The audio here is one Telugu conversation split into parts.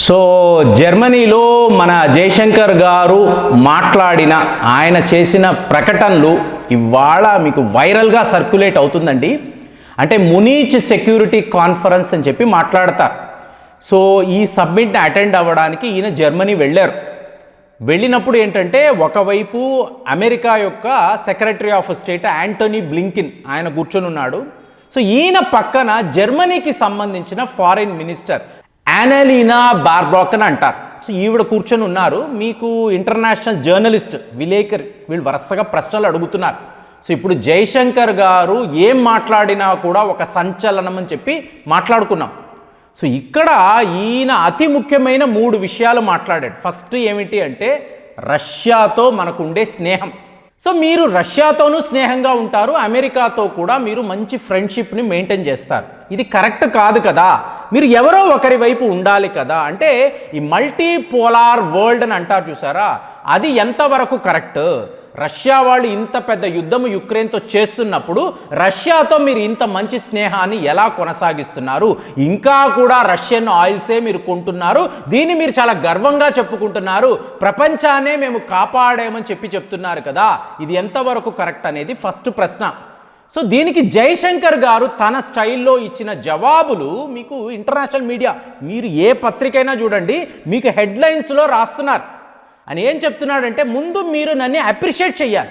సో జర్మనీలో మన జయశంకర్ గారు మాట్లాడిన ఆయన చేసిన ప్రకటనలు ఇవాళ మీకు వైరల్గా సర్క్యులేట్ అవుతుందండి. అంటే మునీచ్ సెక్యూరిటీ కాన్ఫరెన్స్ అని చెప్పి మాట్లాడతారు. సో ఈ సబ్మిట్ని అటెండ్ అవ్వడానికి ఈయన జర్మనీ వెళ్ళారు. వెళ్ళినప్పుడు ఏంటంటే ఒకవైపు అమెరికా యొక్క secretary of state Antony Blinken ఆయన కూర్చొని ఉన్నాడు. సో ఈయన పక్కన జర్మనీకి సంబంధించిన ఫారిన్ మినిస్టర్ యానలీనా బార్బాక్ అని అంటారు. సో ఈవిడ కూర్చొని ఉన్నారు. మీకు ఇంటర్నేషనల్ జర్నలిస్ట్ విలేకరి వీళ్ళు వరుసగా ప్రశ్నలు అడుగుతున్నారు. సో ఇప్పుడు జయశంకర్ గారు ఏం మాట్లాడినా కూడా ఒక సంచలనం అని చెప్పి మాట్లాడుకున్నాం. సో ఇక్కడ ఈయన అతి ముఖ్యమైన 3 విషయాలు మాట్లాడాడు. ఫస్ట్ ఏమిటి అంటే రష్యాతో మనకుండే స్నేహం. సో మీరు రష్యాతోనూ స్నేహంగా ఉంటారు, అమెరికాతో కూడా మీరు మంచి ఫ్రెండ్షిప్ని మెయింటైన్ చేస్తారు. ఇది కరెక్ట్ కాదు కదా, మీరు ఎవరో ఒకరి వైపు ఉండాలి కదా. అంటే ఈ మల్టీ పోలార్ వరల్డ్ అని అంటారు చూసారా, అది ఎంతవరకు కరెక్ట్? రష్యా వాళ్ళు ఇంత పెద్ద యుద్ధం యుక్రెయిన్తో చేస్తున్నప్పుడు రష్యాతో మీరు ఇంత మంచి స్నేహాన్ని ఎలా కొనసాగిస్తున్నారు? ఇంకా కూడా రష్యన్ ఆయిల్సే మీరు కొంటున్నారు, దీన్ని మీరు చాలా గర్వంగా చెప్పుకుంటున్నారు, ప్రపంచాన్నే మేము కాపాడామని చెప్తున్నారు కదా, ఇది ఎంతవరకు కరెక్ట్ అనేది ఫస్ట్ ప్రశ్న. సో దీనికి జయశంకర్ గారు తన స్టైల్లో ఇచ్చిన జవాబులు మీకు ఇంటర్నేషనల్ మీడియా, మీరు ఏ పత్రికైనా చూడండి, మీకు హెడ్లైన్స్లో రాస్తున్నారు. అని ఏం చెప్తున్నాడంటే, ముందు మీరు నన్ను అప్రిషియేట్ చేయాలి.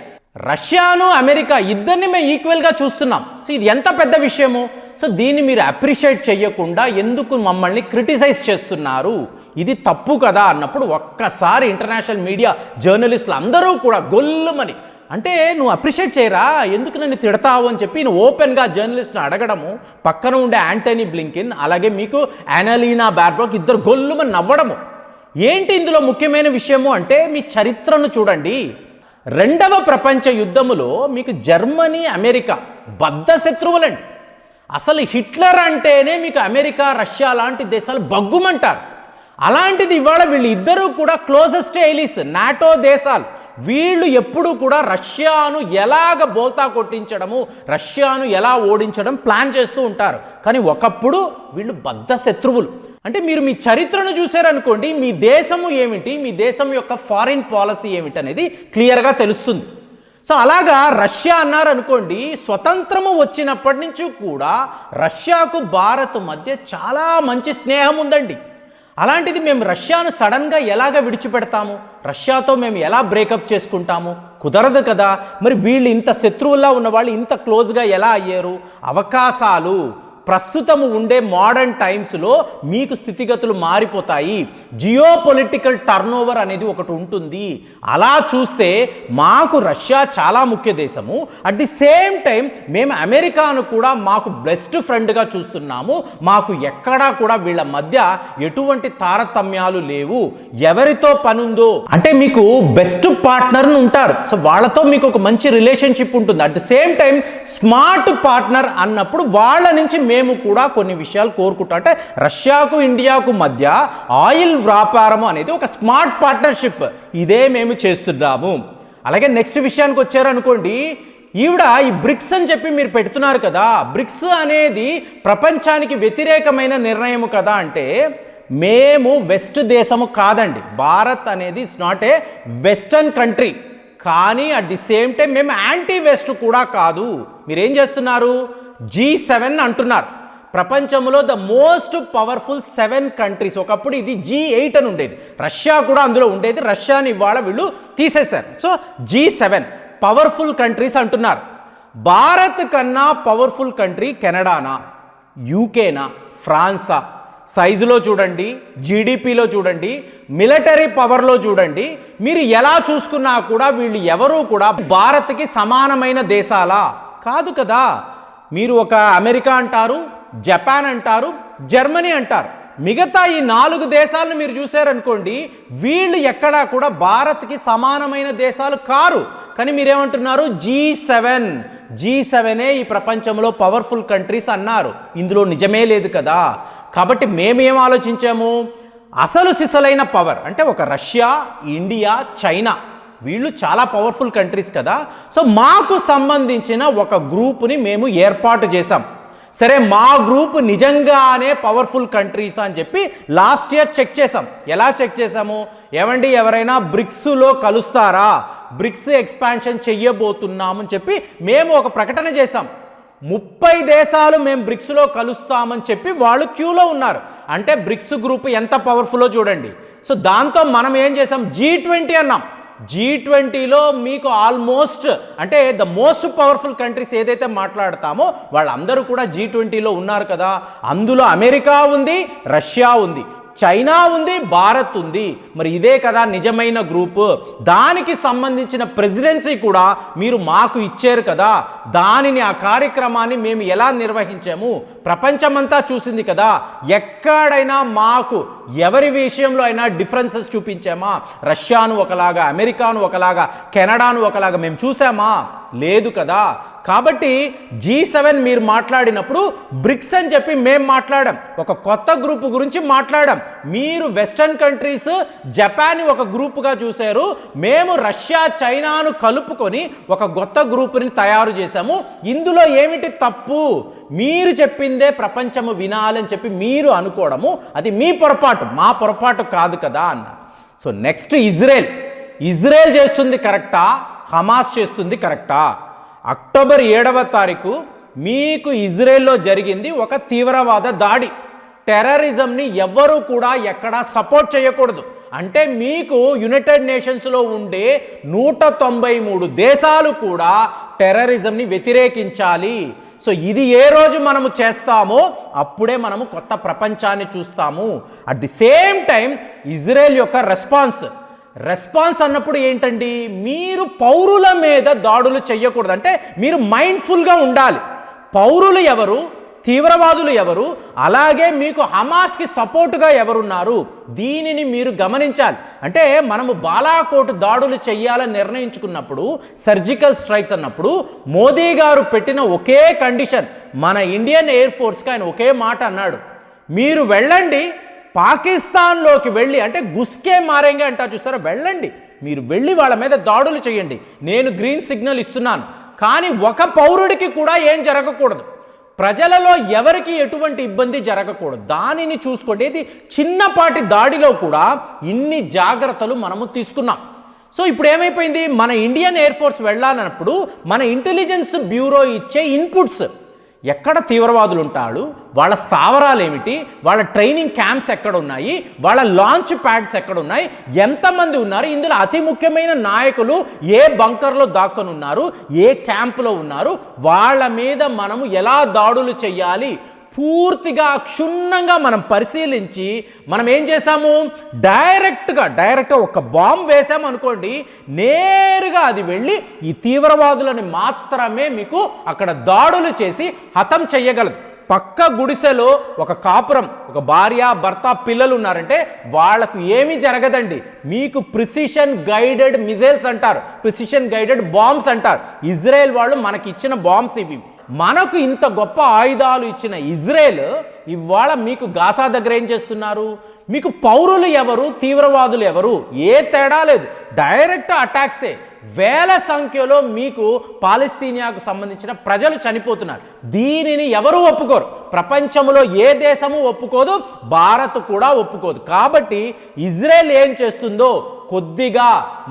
రష్యాను అమెరికా ఇద్దరిని మేము ఈక్వల్గా చూస్తున్నాం. సో ఇది ఎంత పెద్ద విషయము. సో దీన్ని మీరు అప్రిషియేట్ చేయకుండా ఎందుకు మమ్మల్ని క్రిటిసైజ్ చేస్తున్నారు? ఇది తప్పు కదా అన్నప్పుడు ఒక్కసారి ఇంటర్నేషనల్ మీడియా జర్నలిస్టులు అందరూ కూడా గొల్లుమని, అంటే నువ్వు అప్రిషియేట్ చేయరా, ఎందుకు నన్ను తిడతావు అని చెప్పి నేను ఓపెన్గా జర్నలిస్ట్ని అడగడము, పక్కన ఉండే యాంటనీ బ్లింకెన్ అలాగే మీకు యానలీనా బార్బాక్ ఇద్దరు గొల్లుమని నవ్వడము. ఏంటి ఇందులో ముఖ్యమైన విషయము అంటే, మీ చరిత్రను చూడండి. 2వ ప్రపంచ యుద్ధములో మీకు జర్మనీ అమెరికా బద్ధ శత్రువులండి. అసలు హిట్లర్ అంటేనే మీకు అమెరికా రష్యా లాంటి దేశాలు బగ్గుమంటారు. అలాంటిది ఇవాళ వీళ్ళిద్దరూ కూడా క్లోజెస్ట్ ఎలీస్ నాటో దేశాలు. వీళ్ళు ఎప్పుడు కూడా రష్యాను ఎలాగ బోల్తా కొట్టించడము, రష్యాను ఎలా ఓడించడం ప్లాన్ చేస్తూ ఉంటారు. కానీ ఒకప్పుడు వీళ్ళు బద్ధ శత్రువులు. అంటే మీరు మీ చరిత్రను చూసారనుకోండి, మీ దేశము ఏమిటి, మీ దేశం యొక్క ఫారిన్ పాలసీ ఏమిటి అనేది క్లియర్గా తెలుస్తుంది. సో అలాగా రష్యా అన్నారనుకోండి, స్వతంత్రము వచ్చినప్పటి నుంచి కూడా రష్యాకు భారత్ మధ్య చాలా మంచి స్నేహం ఉందండి. అలాంటిది మేము రష్యాను సడన్గా ఎలాగ విడిచిపెడతాము, రష్యాతో మేము ఎలా బ్రేకప్ చేసుకుంటాము? కుదరదు కదా. మరి వీళ్ళు ఇంత శత్రువుల్లా ఉన్నవాళ్ళు ఇంత క్లోజ్గా ఎలా అయ్యారు? అవకాశాలు ప్రస్తుతము ఉండే మోడర్న్ టైమ్స్లో మీకు స్థితిగతులు మారిపోతాయి. జియో పొలిటికల్ టర్నోవర్ అనేది ఒకటి ఉంటుంది. అలా చూస్తే మాకు రష్యా చాలా ముఖ్య దేశము, అట్ ది సేమ్ టైం మేము అమెరికాను కూడా మాకు బెస్ట్ ఫ్రెండ్గా చూస్తున్నాము. మాకు ఎక్కడా కూడా వీళ్ళ మధ్య ఎటువంటి తారతమ్యాలు లేవు. ఎవరితో పనుందో అంటే మీకు బెస్ట్ పార్ట్నర్ ఉంటారు, సో వాళ్ళతో మీకు ఒక మంచి రిలేషన్షిప్ ఉంటుంది. At the same time smart partner అన్నప్పుడు వాళ్ళ నుంచి మేము కూడా కొన్ని విషయాలు కోరుకుంటాం. అంటే రష్యాకు ఇండియాకు మధ్య ఆయిల్ వ్యాపారం అనేది ఒక స్మార్ట్ పార్ట్నర్షిప్, ఇదే మేము చేస్తున్నాము. అలాగే నెక్స్ట్ విషయానికి వచ్చారనుకోండి, ఈవిడ ఈ బ్రిక్స్ అని చెప్పి మీరు పెడుతున్నారు కదా, బ్రిక్స్ అనేది ప్రపంచానికి వ్యతిరేకమైన నిర్ణయం కదా. అంటే మేము వెస్ట్ దేశము కాదండి, భారత్ అనేది it's not a western country. కానీ అట్ ది సేమ్ టైం మేము యాంటీ వెస్ట్ కూడా కాదు. మీరేం చేస్తున్నారు? G7 అంటున్నారు. ప్రపంచంలో ద మోస్ట్ పవర్ఫుల్ 7 కంట్రీస్. ఒకప్పుడు ఇది G8 అని ఉండేది, రష్యా కూడా అందులో ఉండేది. రష్యాని ఇవాళ వీళ్ళు తీసేశారు. సో G7 పవర్ఫుల్ కంట్రీస్ అంటున్నారు. భారత్ కన్నా పవర్ఫుల్ కంట్రీ కెనడానా, యూకేనా, ఫ్రాన్సా? సైజులో చూడండి, జీడిపిలో చూడండి, మిలిటరీ పవర్లో చూడండి, మీరు ఎలా చూసుకున్నా కూడా వీళ్ళు ఎవరూ కూడా భారత్కి సమానమైన దేశాలా? కాదు కదా. మీరు ఒక అమెరికా అంటారు, జపాన్ అంటారు, జర్మనీ అంటారు, మిగతా ఈ 4 దేశాలను మీరు చూసారనుకోండి, వీళ్ళు ఎక్కడా కూడా భారత్కి సమానమైన దేశాలు కారు. కానీ మీరేమంటున్నారు? G7 ఈ ప్రపంచంలో పవర్ఫుల్ కంట్రీస్ అన్నారు. ఇందులో నిజమే లేదు కదా. కాబట్టి మేమేం ఆలోచించాము? అసలు సిసలైన పవర్ అంటే ఒక రష్యా, ఇండియా, చైనా, వీళ్ళు చాలా పవర్ఫుల్ కంట్రీస్ కదా. సో మాకు సంబంధించిన ఒక గ్రూప్ని మేము ఏర్పాటు చేశాం. సరే మా గ్రూప్ నిజంగానే పవర్ఫుల్ కంట్రీస్ అని చెప్పి లాస్ట్ ఇయర్ చెక్ చేసాం. ఎలా చెక్ చేసాము? ఏమండి ఎవరైనా బ్రిక్స్లో కలుస్తారా, బ్రిక్స్ ఎక్స్పాన్షన్ చెయ్యబోతున్నామని చెప్పి మేము ఒక ప్రకటన చేసాం. 30 దేశాలు మేము బ్రిక్స్లో కలుస్తామని చెప్పి వాళ్ళు క్యూలో ఉన్నారు. అంటే బ్రిక్స్ గ్రూప్ ఎంత పవర్ఫుల్లో చూడండి. సో దాంతో మనం ఏం చేసాం, G20 అన్నాం. G20లో మీకు ఆల్మోస్ట్ అంటే ద మోస్ట్ పవర్ఫుల్ కంట్రీస్ ఏదైతే మాట్లాడతామో వాళ్ళందరూ కూడా G20లో ఉన్నారు కదా. అందులో అమెరికా ఉంది, రష్యా ఉంది, చైనా ఉంది, భారత్ ఉంది. మరి ఇదే కదా నిజమైన గ్రూప్. దానికి సంబంధించిన ప్రెసిడెన్సీ కూడా మీరు మాకు ఇచ్చారు కదా. దానిని ఆ కార్యక్రమాన్ని మేము ఎలా నిర్వహించాము ప్రపంచమంతా చూసింది కదా. ఎక్కడైనా మాకు ఎవరి విషయంలో అయినా డిఫరెన్సెస్ చూపించామా? రష్యాను ఒకలాగా, అమెరికాను ఒకలాగా, కెనడాను ఒకలాగా మేము చూసామా? లేదు కదా. కాబట్టి G7 మీరు మాట్లాడినప్పుడు బ్రిక్స్ అని చెప్పి మేము మాట్లాడాం, ఒక కొత్త గ్రూప్ గురించి మాట్లాడాం. మీరు వెస్టర్న్ కంట్రీస్ జపాన్ ఒక గ్రూప్గా చూశారు, మేము రష్యా చైనాను కలుపుకొని ఒక కొత్త గ్రూప్ని తయారు చేశాము. ఇందులో ఏమిటి తప్పు? మీరు చెప్పిందే ప్రపంచము వినాలని చెప్పి మీరు అనుకోవడము అది మీ పొరపాటు, మా పొరపాటు కాదు కదా అన్నారు. సో నెక్స్ట్ ఇజ్రాయెల్ చేస్తుంది కరెక్టా, హమాస్ చేస్తుంది కరెక్టా? అక్టోబర్ 7వ తారీఖు మీకు ఇజ్రాయెల్లో జరిగింది ఒక తీవ్రవాద దాడి. టెర్రరిజంని ఎవ్వరూ కూడా ఎక్కడా సపోర్ట్ చేయకూడదు. అంటే మీకు యునైటెడ్ నేషన్స్లో ఉండే 193 దేశాలు కూడా టెర్రరిజంని వ్యతిరేకించాలి. సో ఇది ఏ రోజు మనము చేస్తామో అప్పుడే మనము కొత్త ప్రపంచాన్ని చూస్తాము. At the same time Israel యొక్క రెస్పాన్స్ అన్నప్పుడు ఏంటండి, మీరు పౌరుల మీద దాడులు చేయకూడదు. అంటే మీరు మైండ్ఫుల్గా ఉండాలి. పౌరులు ఎవరు, తీవ్రవాదులు ఎవరు, అలాగే మీకు హమాస్కి సపోర్టుగా ఎవరున్నారు, దీనిని మీరు గమనించాలి. అంటే మనము బాలాకోట్ దాడులు చెయ్యాలని నిర్ణయించుకున్నప్పుడు, సర్జికల్ స్ట్రైక్స్ అన్నప్పుడు మోదీ గారు పెట్టిన ఒకే కండిషన్, మన ఇండియన్ ఎయిర్ ఫోర్స్కి ఆయన ఒకే మాట అన్నాడు, మీరు వెళ్ళండి పాకిస్తాన్లోకి వెళ్ళి, అంటే గుస్కే మారేంగే అంటారు చూసారా, వెళ్ళండి, మీరు వెళ్ళి వాళ్ళ మీద దాడులు చేయండి, నేను గ్రీన్ సిగ్నల్ ఇస్తున్నాను. కానీ ఒక పౌరుడికి కూడా ఏం జరగకూడదు, ప్రజలలో ఎవరికి ఎటువంటి ఇబ్బంది జరగకూడదు, దానిని చూసుకోండి. ఇది చిన్నపాటి దాడిలో కూడా ఇన్ని జాగ్రత్తలు మనము తీసుకున్నాం. సో ఇప్పుడు ఏమైపోయింది, మన ఇండియన్ ఎయిర్ ఫోర్స్ వెళ్ళాలన్నప్పుడు మన ఇంటెలిజెన్స్ బ్యూరో ఇచ్చే ఇన్పుట్స్, ఎక్కడ తీవ్రవాదులు ఉంటాడు, వాళ్ళ స్థావరాలు ఏమిటి, వాళ్ళ ట్రైనింగ్ క్యాంప్స్ ఎక్కడ ఉన్నాయి, వాళ్ళ లాంచ్ ప్యాడ్స్ ఎక్కడ ఉన్నాయి, ఎంతమంది ఉన్నారు, ఇందులో అతి ముఖ్యమైన నాయకులు ఏ బంకర్లో దాక్కొని ఉన్నారు, ఏ క్యాంపులో ఉన్నారు, వాళ్ళ మీద మనము ఎలా దాడులు చేయాలి పూర్తిగా క్షుణ్ణంగా మనం పరిశీలించి మనం ఏం చేసాము, డైరెక్ట్గా ఒక బాంబ్ వేసాము అనుకోండి, నేరుగా అది వెళ్ళి ఈ తీవ్రవాదులను మాత్రమే మీకు అక్కడ దాడులు చేసి హతం చెయ్యగలదు. పక్క గుడిసెలో ఒక కాపురం, ఒక భార్య భర్త పిల్లలు ఉన్నారంటే వాళ్ళకు ఏమీ జరగదండి. మీకు ప్రిసిషన్ గైడెడ్ మిజైల్స్ అంటారు, ప్రిసిషన్ గైడెడ్ బాంబ్స్ అంటారు. ఇజ్రాయెల్ వాళ్ళు మనకి ఇచ్చిన బాంబ్స్ ఇవి. మనకు ఇంత గొప్ప ఆయుధాలు ఇచ్చిన ఇజ్రాయెల్ ఇవాళ మీకు గాజా దగ్గర ఏం చేస్తున్నారు, మీకు పౌరులు ఎవరు, తీవ్రవాదులు ఎవరు, ఏ తేడా లేదు, డైరెక్ట్ అటాక్సే. వేల సంఖ్యలో మీకు పాలస్తీనియాకు సంబంధించిన ప్రజలు చనిపోతున్నారు. దీనిని ఎవరు ఒప్పుకోరు, ప్రపంచంలో ఏ దేశము ఒప్పుకోదు, భారత్ కూడా ఒప్పుకోదు. కాబట్టి ఇజ్రాయెల్ ఏం చేస్తుందో కొద్దిగా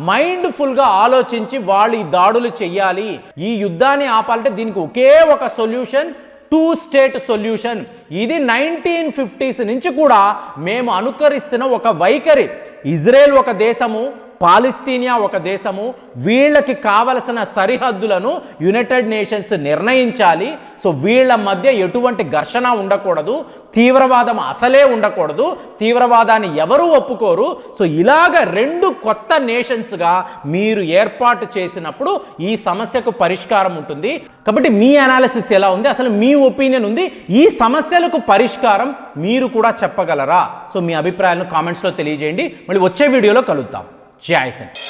మైండ్ఫుల్గా ఆలోచించి వాళ్ళు ఈ దాడులు చెయ్యాలి. ఈ యుద్ధాన్ని ఆపాలంటే దీనికి ఒకే ఒక సొల్యూషన్, 2 స్టేట్ సొల్యూషన్. ఇది 1950s నుంచి కూడా మేము అనుకరిస్తున్న ఒక వైఖరి. ఇజ్రాయెల్ ఒక దేశము, పాలస్తీనియా ఒక దేశము, వీళ్ళకి కావలసిన సరిహద్దులను యునైటెడ్ నేషన్స్ నిర్ణయించాలి. సో వీళ్ళ మధ్య ఎటువంటి ఘర్షణ ఉండకూడదు, తీవ్రవాదం అసలే ఉండకూడదు, తీవ్రవాదాన్ని ఎవరు ఒప్పుకోరు. సో ఇలాగ 2 కొత్త నేషన్స్గా మీరు ఏర్పాటు చేసినప్పుడు ఈ సమస్యకు పరిష్కారం ఉంటుంది. కాబట్టి మీ అనాలిసిస్ ఎలా ఉంది, అసలు మీ ఒపీనియన్ ఉంది, ఈ సమస్యలకు పరిష్కారం మీరు కూడా చెప్పగలరా? సో మీ అభిప్రాయాలను కామెంట్స్లో తెలియజేయండి. మళ్ళీ వచ్చే వీడియోలో కలుద్దాం. జై హింద్.